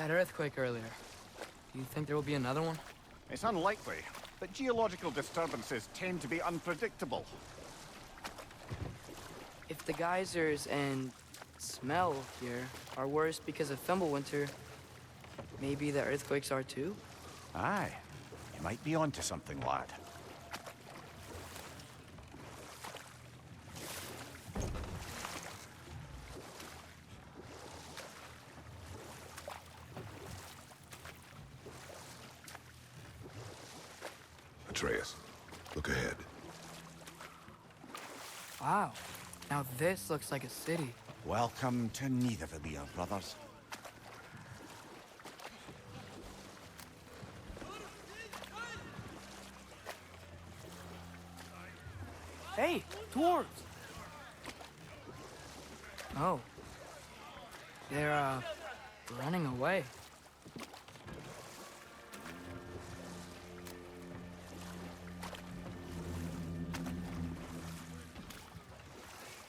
That earthquake earlier. Do you think there will be another one? It's unlikely, but geological disturbances tend to be unpredictable. If the geysers and smell here are worse because of Fimbulwinter, maybe the earthquakes are too? Aye, you might be onto something, lad. Atreus, look ahead. Wow. Now this looks like a city. Welcome to Nidavellir, brothers. Hey, dwarves! Oh. They're, running away.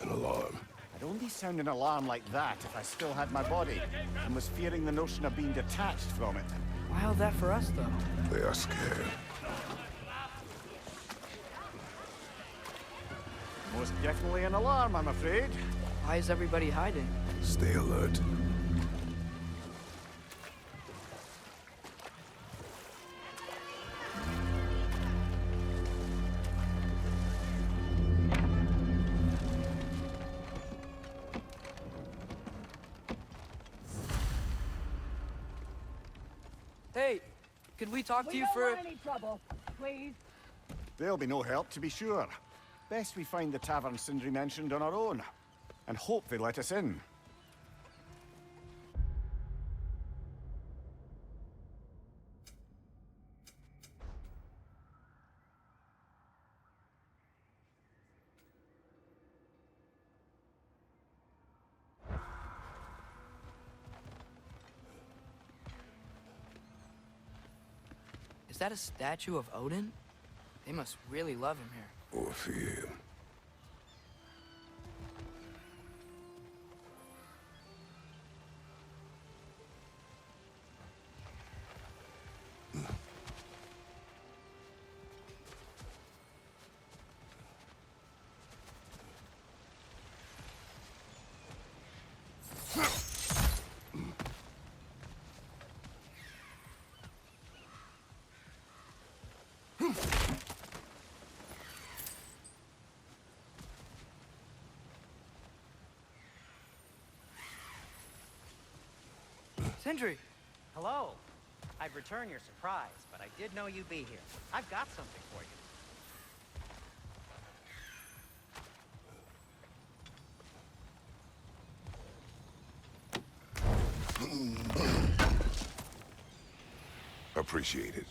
An alarm. I'd only sound an alarm like that if I still had my body, and was fearing the notion of being detached from it. Why all that for us, though? They are scared. Most definitely an alarm, I'm afraid. Why is everybody hiding? Stay alert. Hey, could we talk to you for... We don't want any trouble, please. There'll be no help, to be sure. Best we find the tavern Sindri mentioned on our own, and hope they let us in. Is that a statue of Odin? They must really love him here. Or fear him. Sindri! Hello. I'd return your surprise, but I did know you'd be here. I've got something for you. Appreciate it.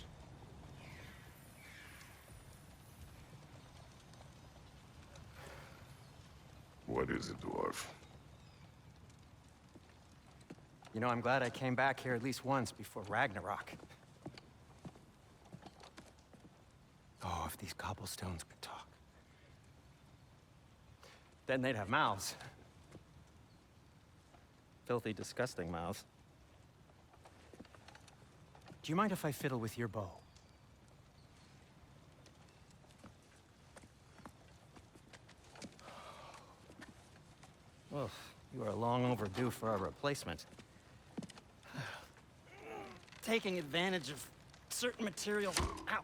What is it, dwarf? You know, I'm glad I came back here at least once before Ragnarok. Oh, if these cobblestones could talk. Then they'd have mouths. Filthy, disgusting mouths. Do you mind if I fiddle with your bow? Well, you are long overdue for a replacement. Taking advantage of certain materials. Ow!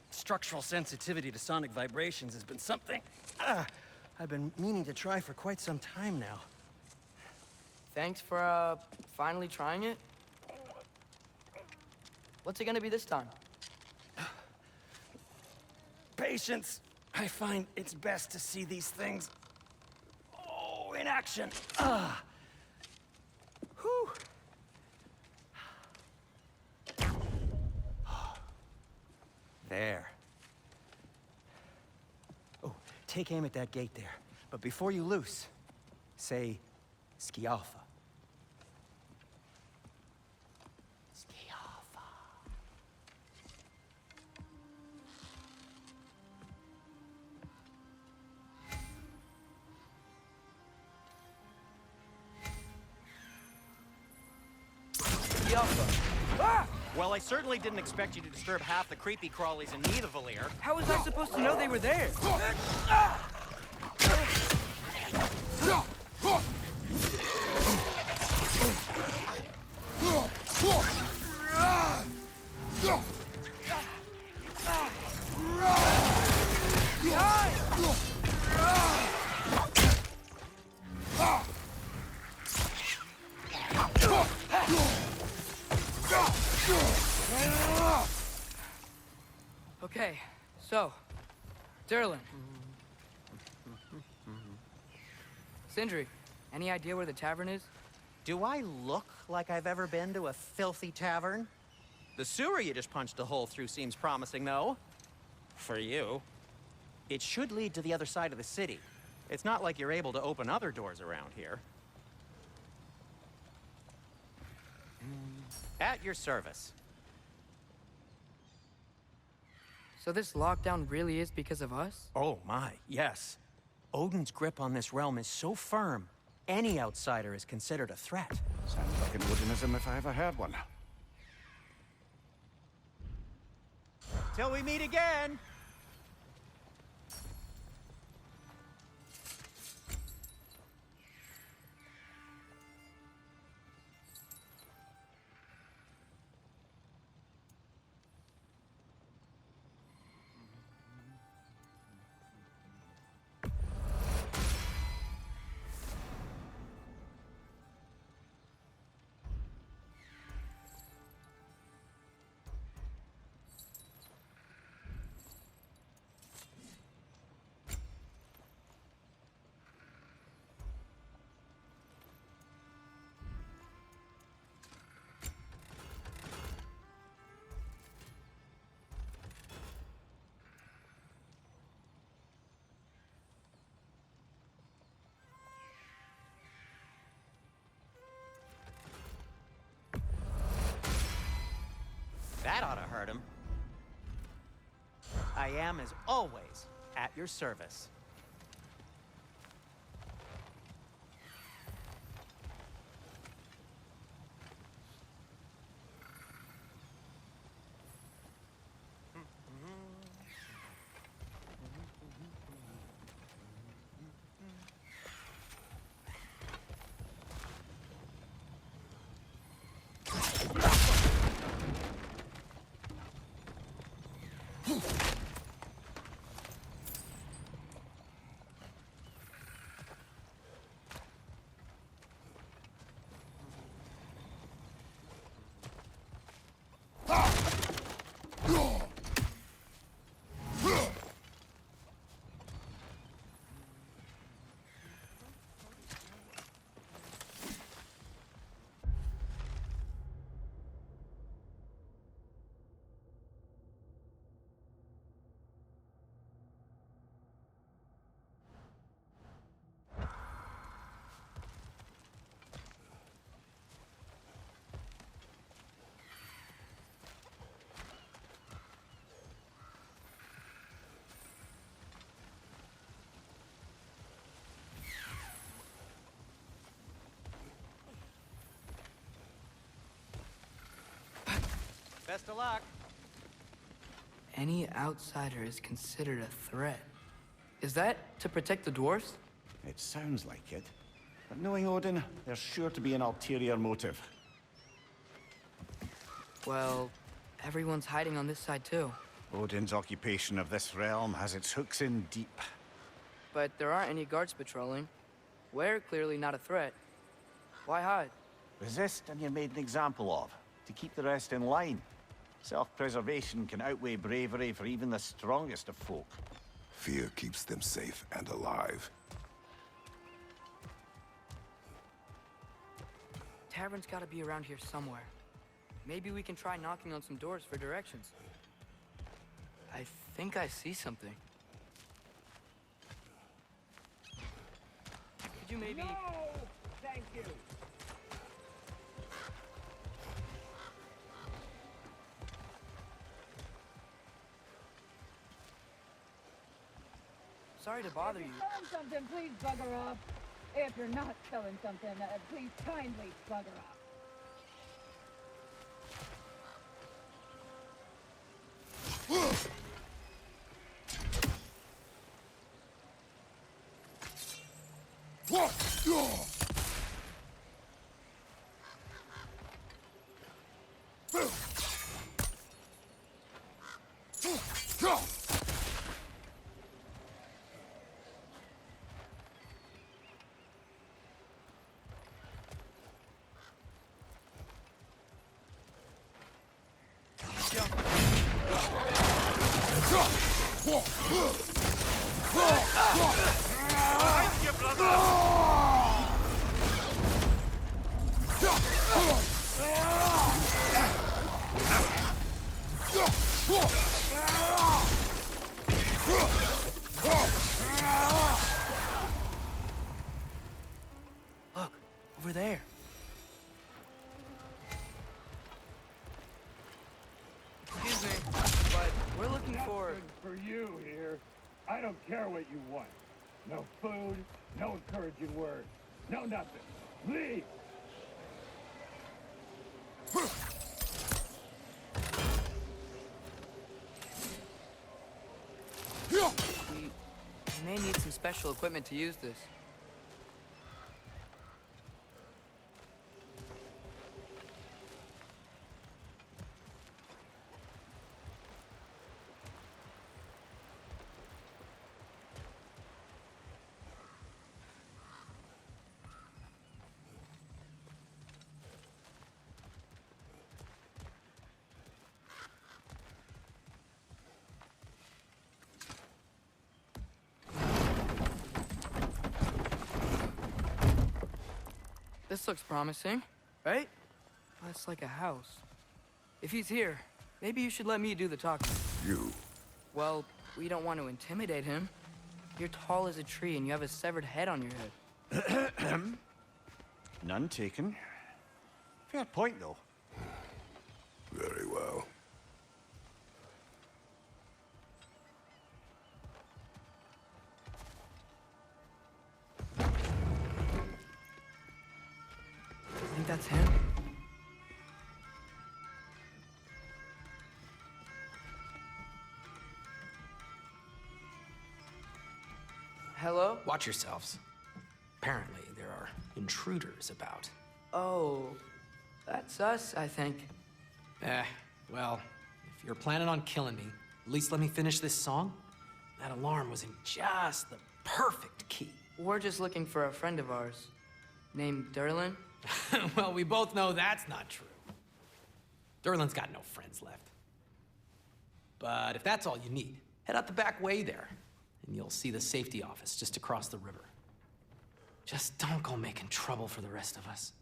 Structural sensitivity to sonic vibrations has been something I've been meaning to try for quite some time now. Thanks for, finally trying it. What's it gonna be this time? Patience. I find it's best to see these things, in action. Whew. There. Oh, take aim at that gate there. But before you loose, say, Skialfa. Skialfa. Well, I certainly didn't expect you to disturb half the creepy crawlies in need of Valir. How was I supposed to know they were there? Okay, so, Durlin. Sindri, any idea where the tavern is? Do I look like I've ever been to a filthy tavern? The sewer you just punched a hole through seems promising, though. For you. It should lead to the other side of the city. It's not like you're able to open other doors around here. At your service. So this lockdown really is because of us? Oh my, yes. Odin's grip on this realm is so firm, any outsider is considered a threat. Sounds like an Odinism if I ever heard one. Till we meet again! That ought to hurt him. I am, as always, at your service. Best of luck. Any outsider is considered a threat. Is that to protect the dwarves? It sounds like it. But knowing Odin, there's sure to be an ulterior motive. Well, everyone's hiding on this side too. Odin's occupation of this realm has its hooks in deep. But there aren't any guards patrolling. We're clearly not a threat. Why hide? Resist and you're made an example of, to keep the rest in line. Self-preservation can outweigh bravery for even the strongest of folk. Fear keeps them safe and alive. Tavern's gotta be around here somewhere. Maybe we can try knocking on some doors for directions. I think I see something. Could you maybe... No! Thank you. Sorry to bother you. If you're selling something, please bugger off. If you're not selling something, please kindly bugger off. Look, over there. Excuse me, but we're looking for... Nothing for you here. I don't care what you want. No food, no encouraging words, no nothing. Leave! We may need some special equipment to use this. This looks promising, right? That's like a house. If he's here, maybe you should let me do the talking. You. Well, we don't want to intimidate him. You're tall as a tree and you have a severed head on your head. None taken. Fair point, though. Very well. I think that's him. Hello? Watch yourselves. Apparently, there are intruders about. Oh, that's us, I think. Well, if you're planning on killing me, at least let me finish this song. That alarm was in just the perfect key. We're just looking for a friend of ours named Derlin. Well, we both know that's not true. Derlin's got no friends left. But if that's all you need, head out the back way there, and you'll see the safety office just across the river. Just don't go making trouble for the rest of us.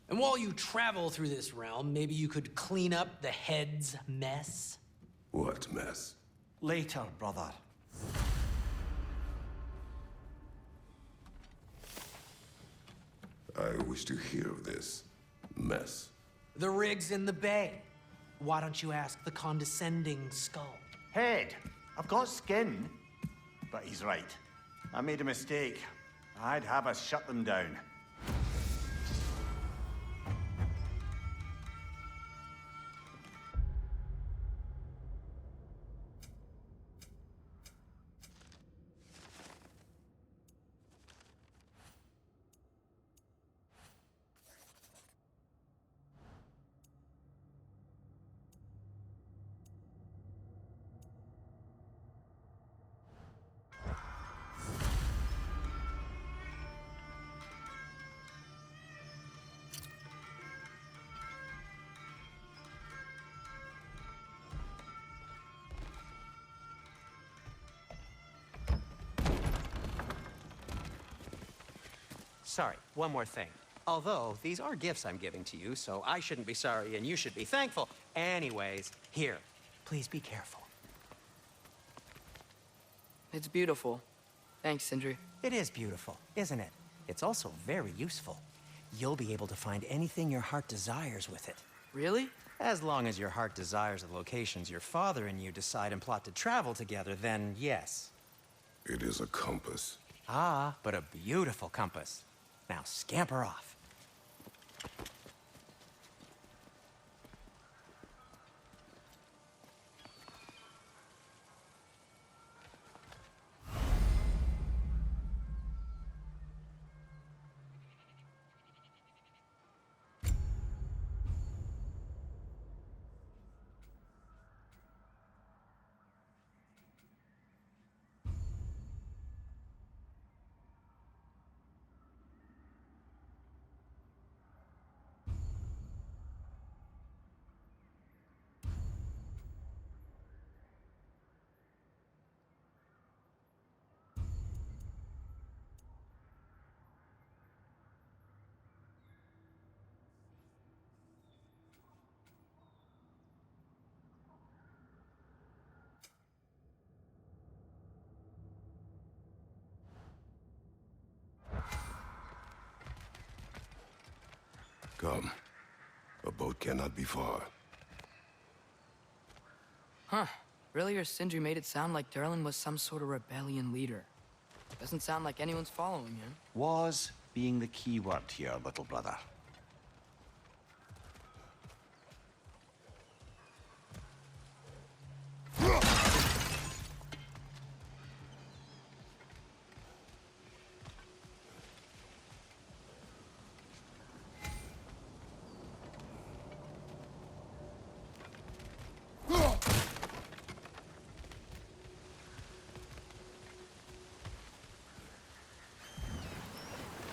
And while you travel through this realm, maybe you could clean up the head's mess? What mess? Later, brother. I wish to hear of this mess. The rig's in the bay. Why don't you ask the condescending skull? Head, I've got skin. But he's right. I made a mistake. I'd have us shut them down. Sorry, one more thing. Although, these are gifts I'm giving to you, so I shouldn't be sorry and you should be thankful. Anyways, here, please be careful. It's beautiful. Thanks, Sindri. It is beautiful, isn't it? It's also very useful. You'll be able to find anything your heart desires with it. Really? As long as your heart desires the locations your father and you decide and plot to travel together, then yes. It is a compass. Ah, but a beautiful compass. Now scamper off. come. A boat cannot be far. Huh. Earlier, Sindri made it sound like Durlin was some sort of rebellion leader. Doesn't sound like anyone's following him. Was being the key word here, little brother.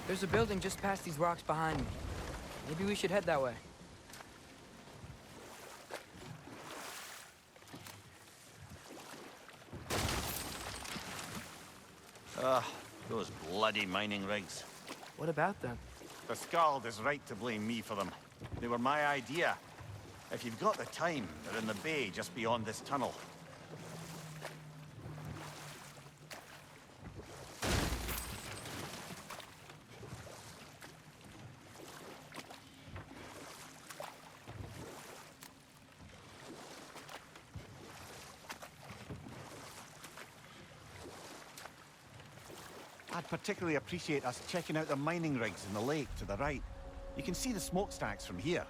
There's a building just past these rocks behind me. Maybe we should head that way. Those bloody mining rigs. What about them? The Skald is right to blame me for them. They were my idea. If you've got the time, they're in the bay just beyond this tunnel. I'd particularly appreciate us checking out the mining rigs in the lake to the right. You can see the smokestacks from here.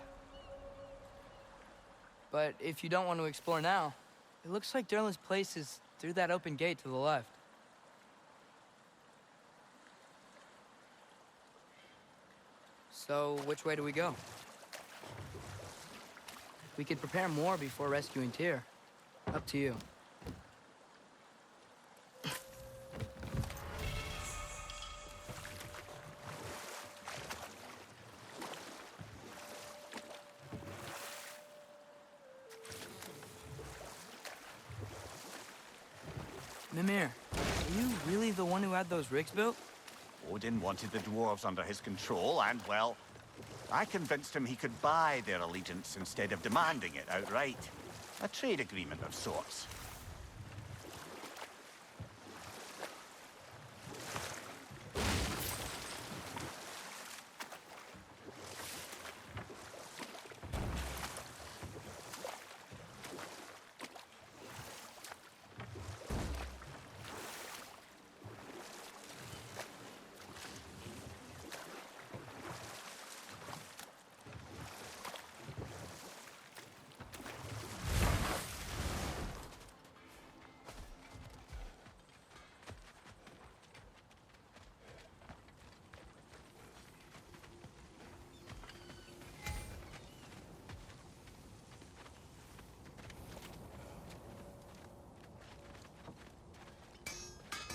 But if you don't want to explore now, it looks like Durlin's place is through that open gate to the left. So, which way do we go? We could prepare more before rescuing Tyr. Up to you. Mimir, are you really the one who had those rigs built? Odin wanted the dwarves under his control, and, well, I convinced him he could buy their allegiance instead of demanding it outright. A trade agreement of sorts.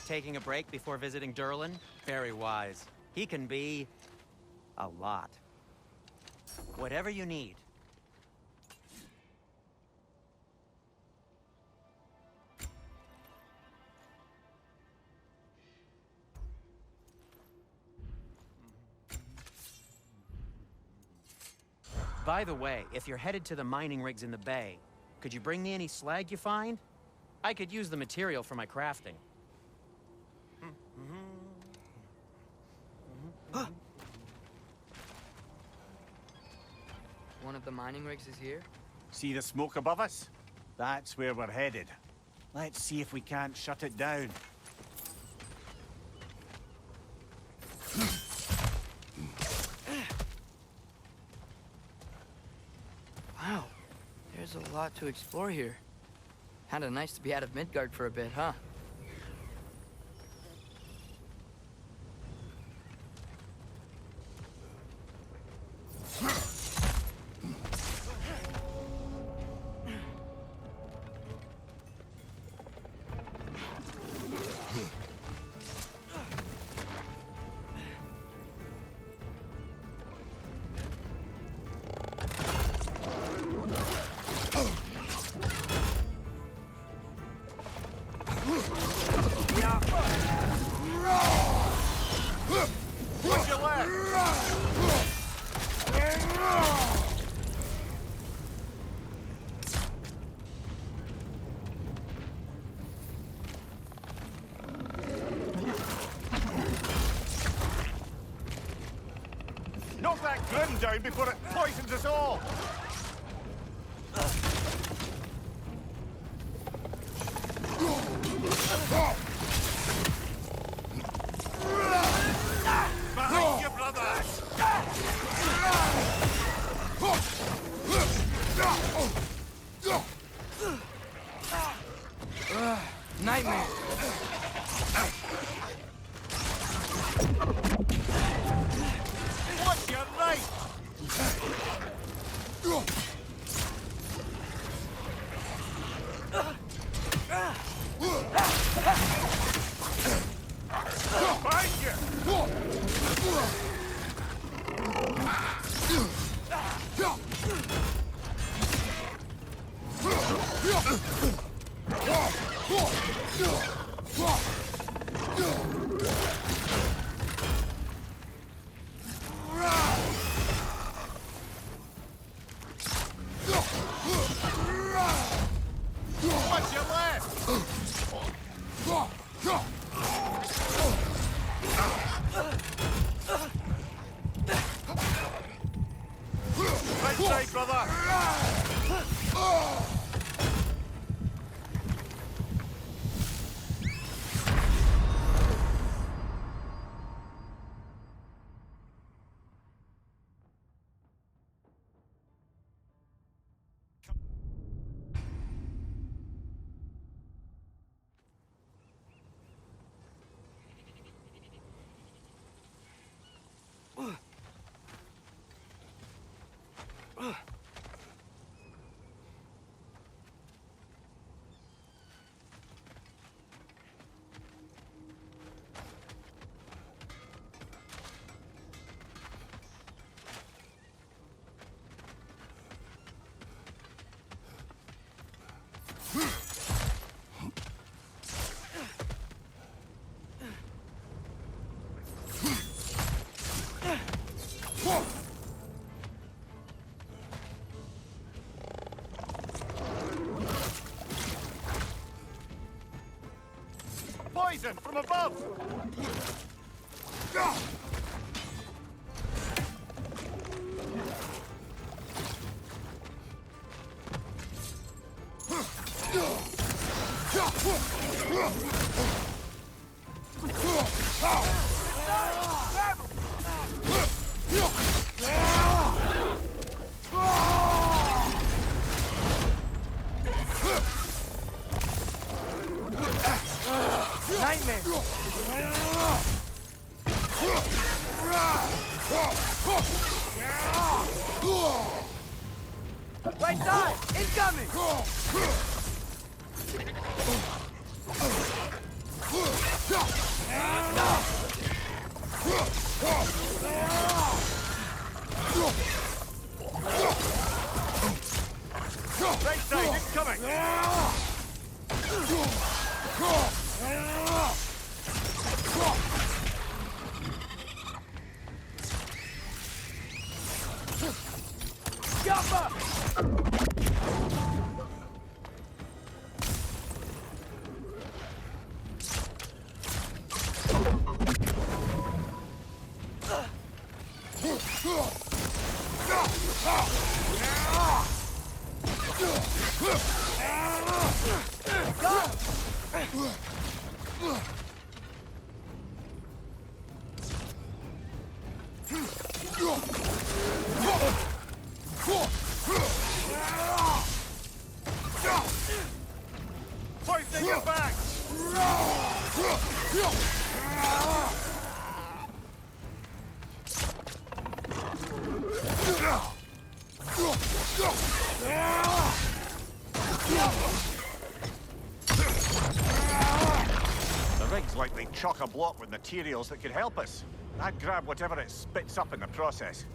Taking a break before visiting Durlin? Very wise. He can be... a lot. Whatever you need. By the way, if you're headed to the mining rigs in the bay, could you bring me any slag you find? I could use the material for my crafting. One of the mining rigs is here? See the smoke above us? That's where we're headed. Let's see if we can't shut it down. Wow, there's a lot to explore here. Kinda nice to be out of Midgard for a bit, huh? No thanks! grim down before it poisons us all! Behind you, brother! Nightmare. What's your right? Behind you! What's your left? Right side, brother! Poison from above! Nightmare. Right side! Incoming! Right side, incoming! Poison your back! The rig's likely chock-a-block with materials that could help us. I'd grab whatever it spits up in the process.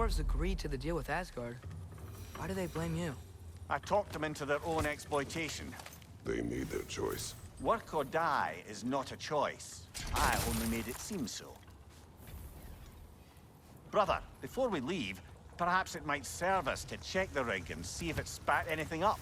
dwarves agreed to the deal with Asgard, why do they blame you? I talked them into their own exploitation. They made their choice. Work or die is not a choice. I only made it seem so. Brother, before we leave, perhaps it might serve us to check the rig and see if it spat anything up.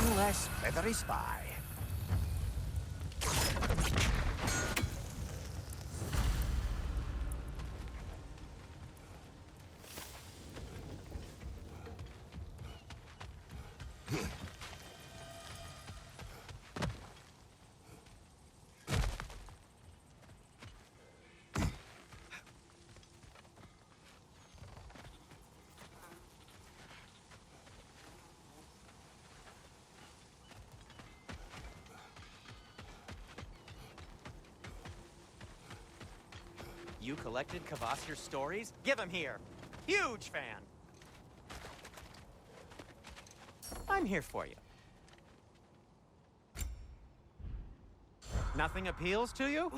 one less feathery spy. You collected Kvasir's stories? Give him here. Huge fan. I'm here for you. Nothing appeals to you?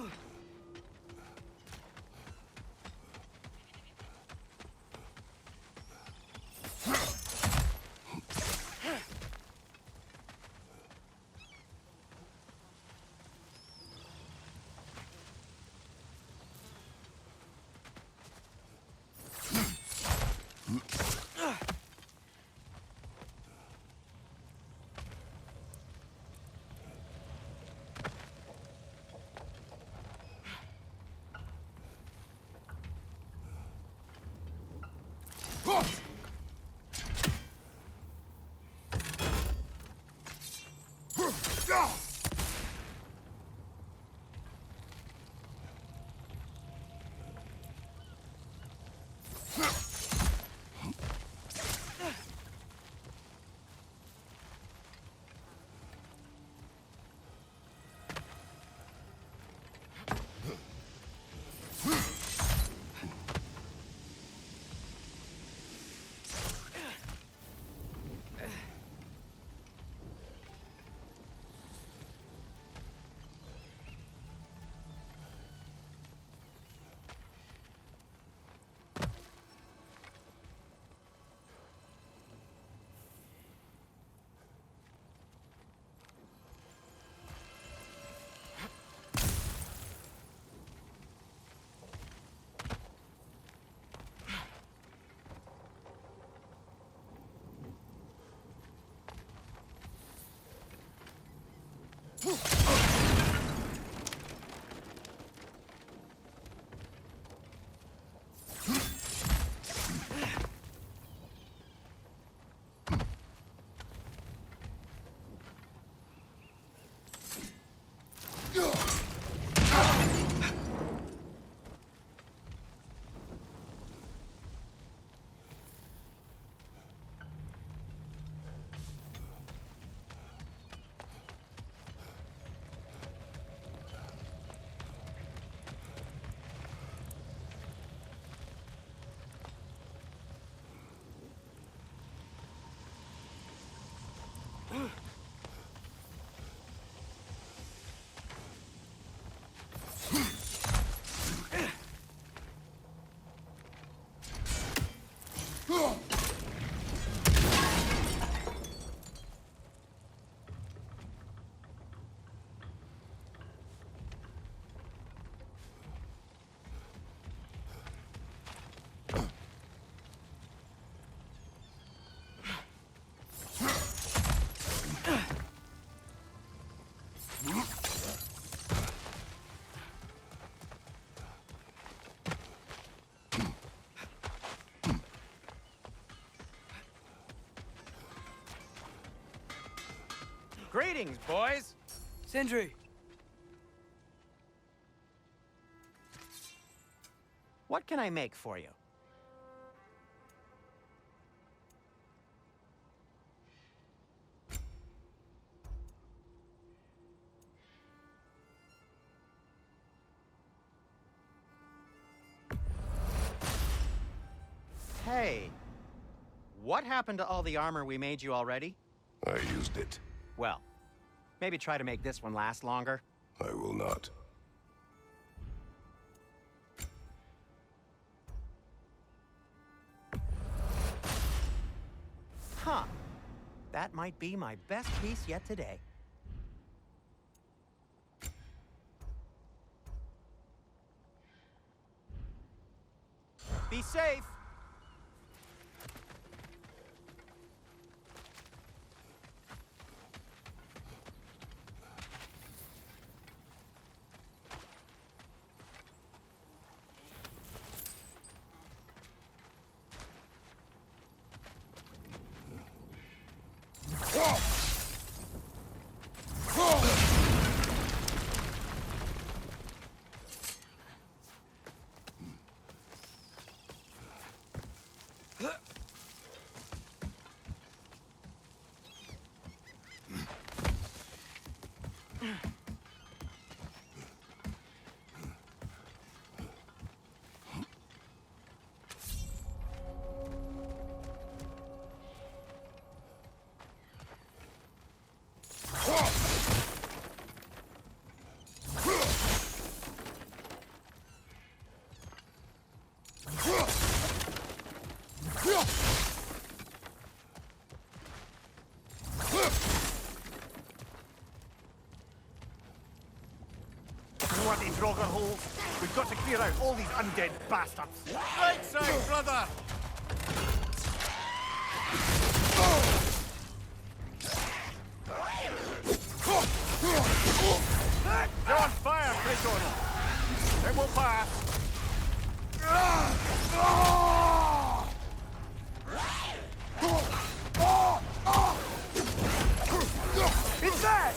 Greetings, boys. Sindri! What can I make for you? Hey, what happened to all the armor we made you already? I used it. Well, maybe try to make this one last longer. I will not. Huh. That might be my best piece yet today. Be safe! Bloody Draugr holes. We've got to clear out all these undead bastards. Right side, brother! You're on fire, Kratos! It will pass. It's that!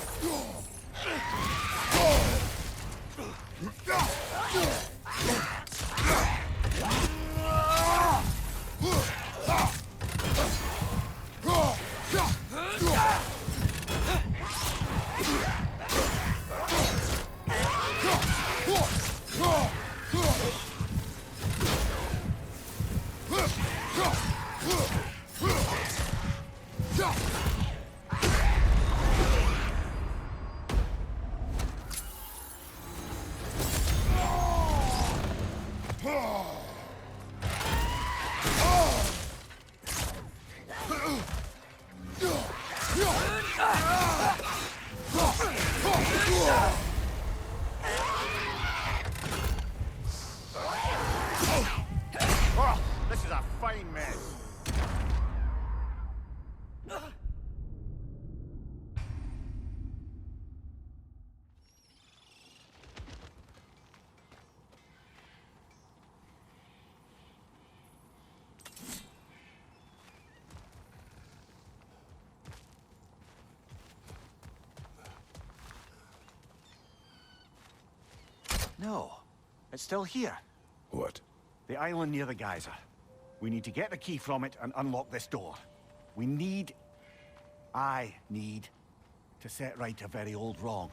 Oh, this is a fine mess. No, it's still here. What? The island near the geyser. We need to get the key from it and unlock this door. I need to set right a very old wrong.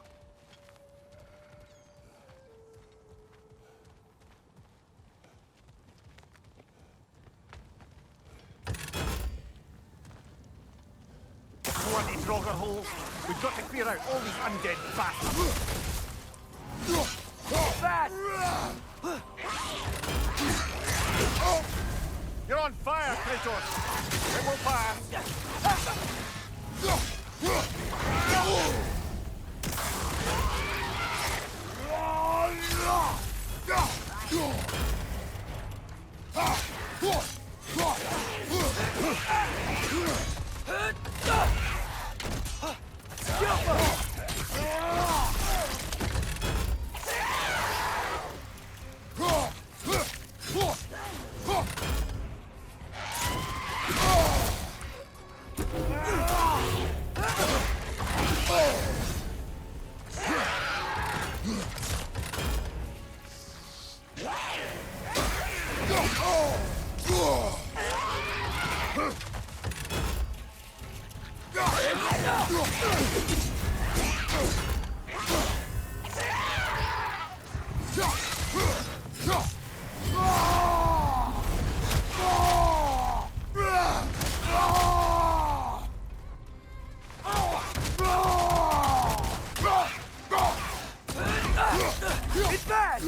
Bloody Draugr holes. We've got to clear out all these undead bastards. That! You're on fire, Kratos! It will pass! It's bad!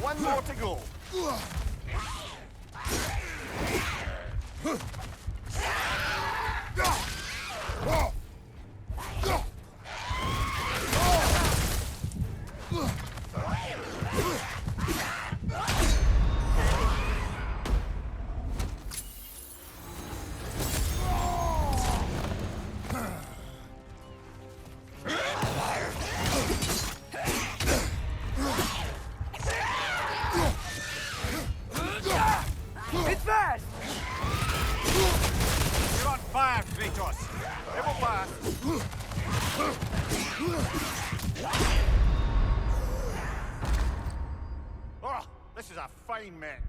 One more to go. It's fast! You're on fire, Kratos. It will pass. Oh, this is a fine mess.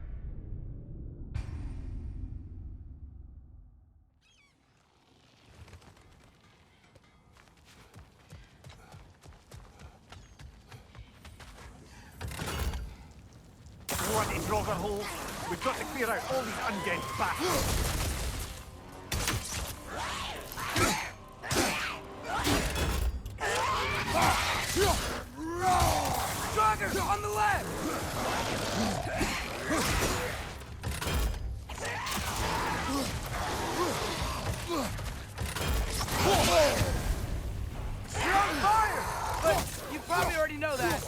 Bloody Draugr holes. We've got to clear out all these undead bastards. Rangers on the left! You're on fire! But you probably already know that.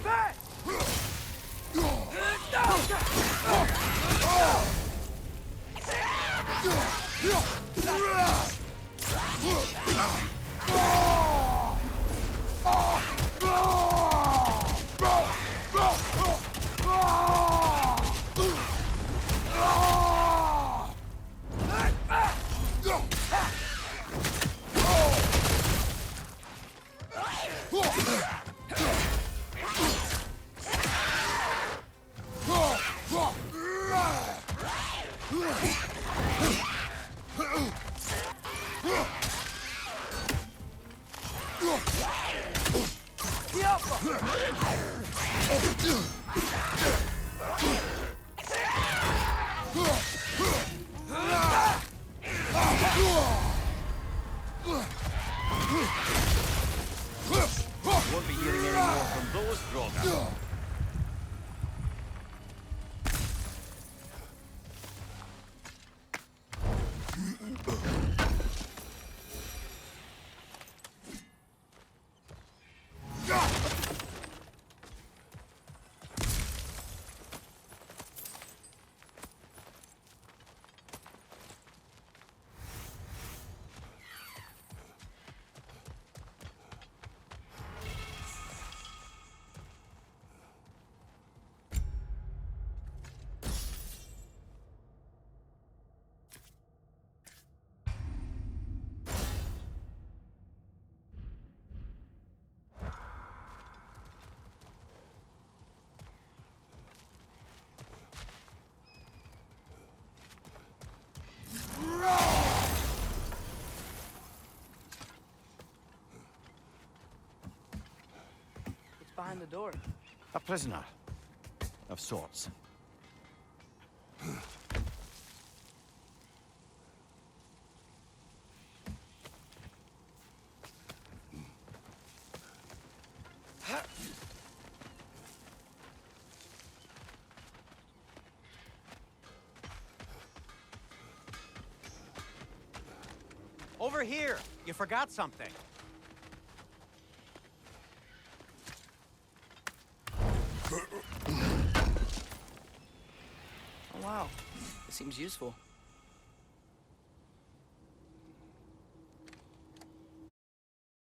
Back! Won't be hearing any more from those Draugr. What's behind the door? A prisoner. Of sorts. Over here! You forgot something. Oh wow, it seems useful.